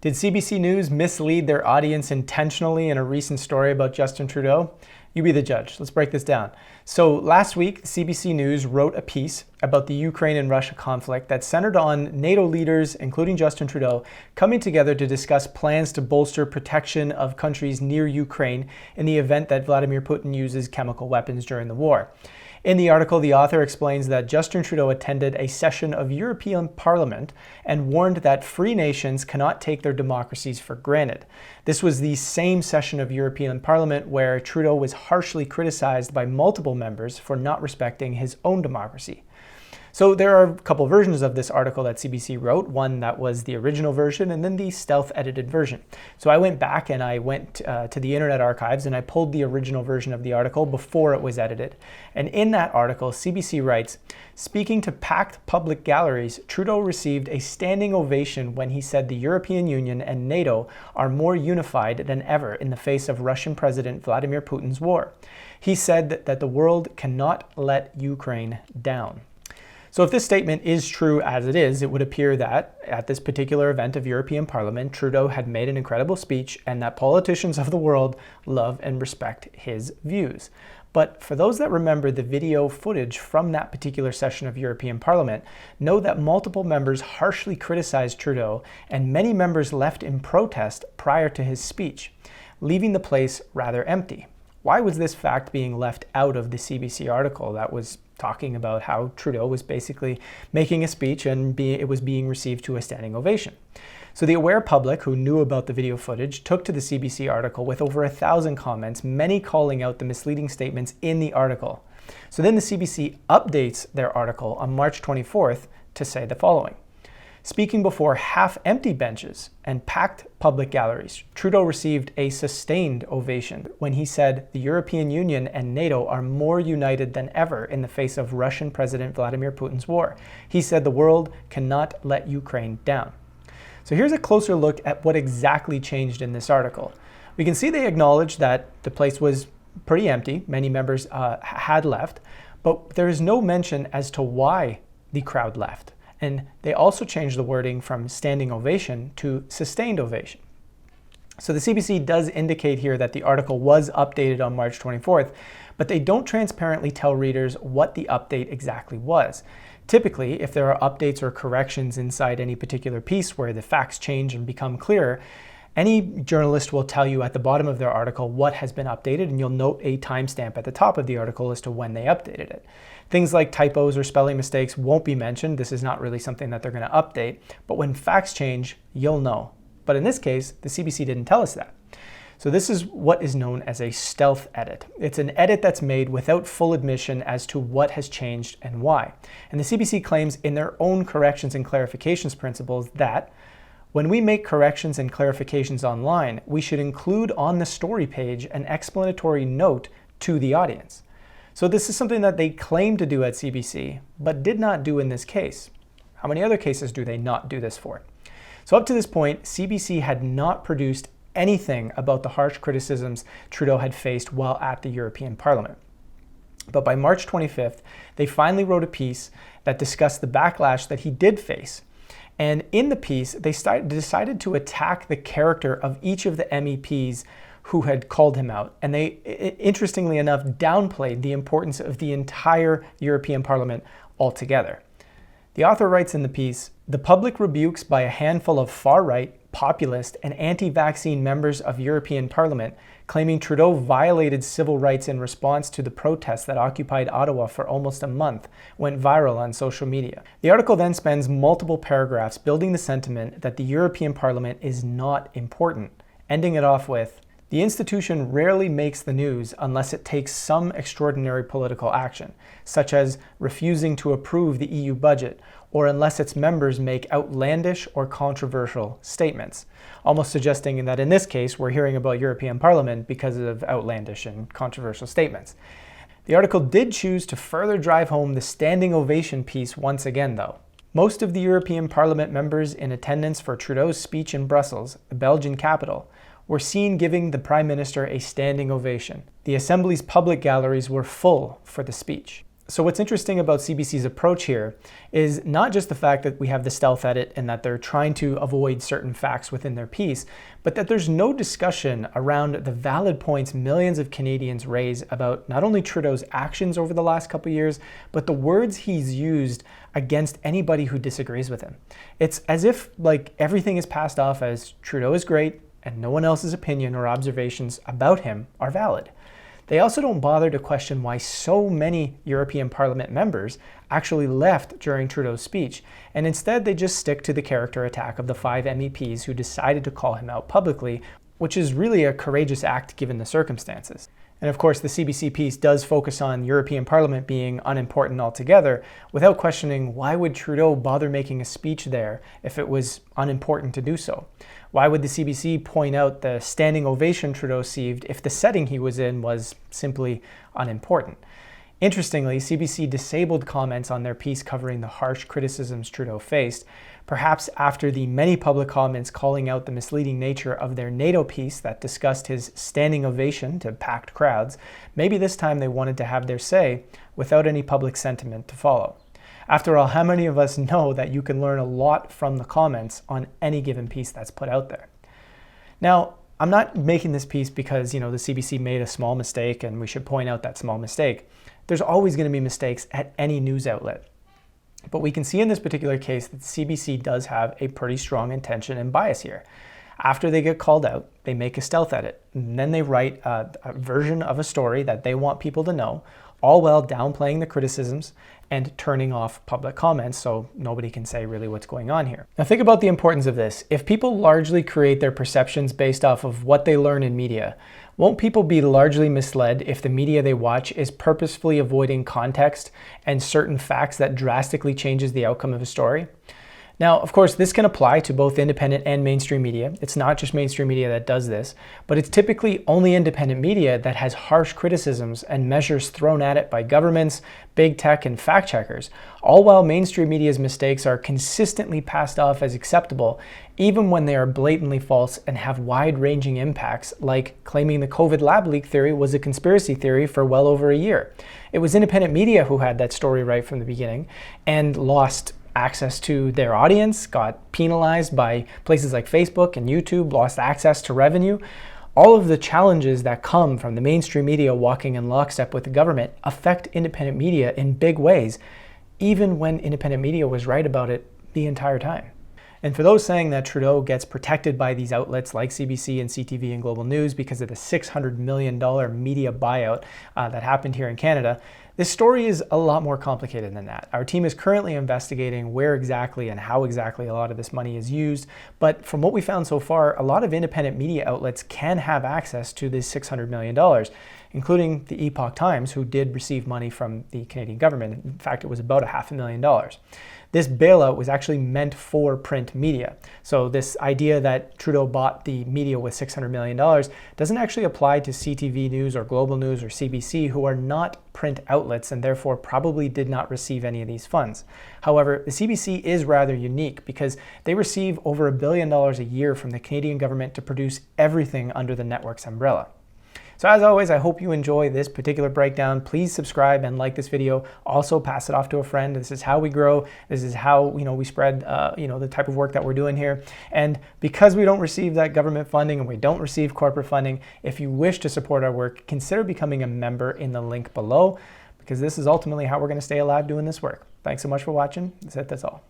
Did CBC News mislead their audience intentionally in a recent story about Justin Trudeau? You be the judge. Let's break this down. So last week, CBC News wrote a piece about the Ukraine and Russia conflict that centered on NATO leaders, including Justin Trudeau, coming together to discuss plans to bolster protection of countries near Ukraine in the event that Vladimir Putin uses chemical weapons during the war. In the article, the author explains that Justin Trudeau attended a session of European Parliament and warned that free nations cannot take their democracies for granted. This was the same session of European Parliament where Trudeau was harshly criticized by multiple members for not respecting his own democracy. So there are a couple versions of this article that CBC wrote, one that was the original version and then the stealth edited version. So I went back and I went to the Internet Archives and I pulled the original version of the article before it was edited. And in that article, CBC writes, speaking to packed public galleries, Trudeau received a standing ovation when he said the European Union and NATO are more unified than ever in the face of Russian President Vladimir Putin's war. He said that the world cannot let Ukraine down. So if this statement is true as it is, it would appear that at this particular event of European Parliament, Trudeau had made an incredible speech and that politicians of the world love and respect his views. But for those that remember the video footage from that particular session of European Parliament, know that multiple members harshly criticized Trudeau and many members left in protest prior to his speech, leaving the place rather empty. Why was this fact being left out of the CBC article that was talking about how Trudeau was basically making a speech and it was being received to a standing ovation? So the aware public who knew about the video footage took to the CBC article with over 1,000 comments, many calling out the misleading statements in the article. So then the CBC updates their article on March 24th to say the following. Speaking before half-empty benches and packed public galleries, Trudeau received a sustained ovation when he said the European Union and NATO are more united than ever in the face of Russian President Vladimir Putin's war. He said the world cannot let Ukraine down. So here's a closer look at what exactly changed in this article. We can see they acknowledge that the place was pretty empty. Many members had left, but there is no mention as to why the crowd left. And they also changed the wording from standing ovation to sustained ovation. So the CBC does indicate here that the article was updated on March 24th, but they don't transparently tell readers what the update exactly was. Typically, if there are updates or corrections inside any particular piece where the facts change and become clearer, any journalist will tell you at the bottom of their article what has been updated, and you'll note a timestamp at the top of the article as to when they updated it. Things like typos or spelling mistakes won't be mentioned. This is not really something that they're going to update, but when facts change, you'll know. But in this case, the CBC didn't tell us that. So this is what is known as a stealth edit. It's an edit that's made without full admission as to what has changed and why. And the CBC claims in their own corrections and clarifications principles that when we make corrections and clarifications online, we should include on the story page an explanatory note to the audience. So this is something that they claim to do at CBC, but did not do in this case. How many other cases do they not do this for? So up to this point, CBC had not produced anything about the harsh criticisms Trudeau had faced while at the European Parliament. But by March 25th, they finally wrote a piece that discussed the backlash that he did face. And in the piece, they decided to attack the character of each of the MEPs who had called him out. And they, interestingly enough, downplayed the importance of the entire European Parliament altogether. The author writes in the piece, the public rebukes by a handful of far-right, populist, and anti-vaccine members of European Parliament claiming Trudeau violated civil rights in response to the protests that occupied Ottawa for almost a month went viral on social media. The article then spends multiple paragraphs building the sentiment that the European Parliament is not important, ending it off with, the institution rarely makes the news unless it takes some extraordinary political action, such as refusing to approve the EU budget, or unless its members make outlandish or controversial statements, almost suggesting that in this case we're hearing about European Parliament because of outlandish and controversial statements. The article did choose to further drive home the standing ovation piece once again though. Most of the European Parliament members in attendance for Trudeau's speech in Brussels, the Belgian capital, were seen giving the Prime Minister a standing ovation. The Assembly's public galleries were full for the speech. So what's interesting about CBC's approach here is not just the fact that we have the stealth edit and that they're trying to avoid certain facts within their piece, but that there's no discussion around the valid points millions of Canadians raise about not only Trudeau's actions over the last couple of years, but the words he's used against anybody who disagrees with him. It's as if like everything is passed off as Trudeau is great and no one else's opinion or observations about him are valid. They also don't bother to question why so many European Parliament members actually left during Trudeau's speech, and instead they just stick to the character attack of the 5 MEPs who decided to call him out publicly, which is really a courageous act given the circumstances. And of course, the CBC piece does focus on European Parliament being unimportant altogether, without questioning why would Trudeau bother making a speech there if it was unimportant to do so? Why would the CBC point out the standing ovation Trudeau received if the setting he was in was simply unimportant? Interestingly, CBC disabled comments on their piece covering the harsh criticisms Trudeau faced, perhaps after the many public comments calling out the misleading nature of their NATO piece that discussed his standing ovation to packed crowds. Maybe this time they wanted to have their say without any public sentiment to follow. After all, how many of us know that you can learn a lot from the comments on any given piece that's put out there? Now, I'm not making this piece because, the CBC made a small mistake and we should point out that small mistake. There's always going to be mistakes at any news outlet. But we can see in this particular case that the CBC does have a pretty strong intention and bias here. After they get called out, they make a stealth edit, and then they write a version of a story that they want people to know, all while downplaying the criticisms and turning off public comments so nobody can say really what's going on here. Now think about the importance of this. If people largely create their perceptions based off of what they learn in media, won't people be largely misled if the media they watch is purposefully avoiding context and certain facts that drastically changes the outcome of a story? Now, of course, this can apply to both independent and mainstream media. It's not just mainstream media that does this, but it's typically only independent media that has harsh criticisms and measures thrown at it by governments, big tech, and fact checkers, all while mainstream media's mistakes are consistently passed off as acceptable, even when they are blatantly false and have wide-ranging impacts, like claiming the COVID lab leak theory was a conspiracy theory for well over a year. It was independent media who had that story right from the beginning and lost access to their audience, got penalized by places like Facebook and YouTube, lost access to revenue. All of the challenges that come from the mainstream media walking in lockstep with the government affect independent media in big ways, even when independent media was right about it the entire time. And for those saying that Trudeau gets protected by these outlets like CBC and CTV and Global News because of the $600 million media buyout that happened here in Canada, this story is a lot more complicated than that. Our team is currently investigating where exactly and how exactly a lot of this money is used, but from what we found so far, a lot of independent media outlets can have access to this $600 million, including the Epoch Times, who did receive money from the Canadian government. In fact, it was about $500,000. This bailout was actually meant for print media. So this idea that Trudeau bought the media with $600 million doesn't actually apply to CTV News or Global News or CBC, who are not print outlets and therefore probably did not receive any of these funds. However, the CBC is rather unique because they receive over $1 billion a year from the Canadian government to produce everything under the network's umbrella. So as always, I hope you enjoy this particular breakdown. Please subscribe and like this video. Also pass it off to a friend. This is how we grow. This is how we spread the type of work that we're doing here. And because we don't receive that government funding and we don't receive corporate funding, if you wish to support our work, consider becoming a member in the link below, because this is ultimately how we're going to stay alive doing this work. Thanks so much for watching. That's all.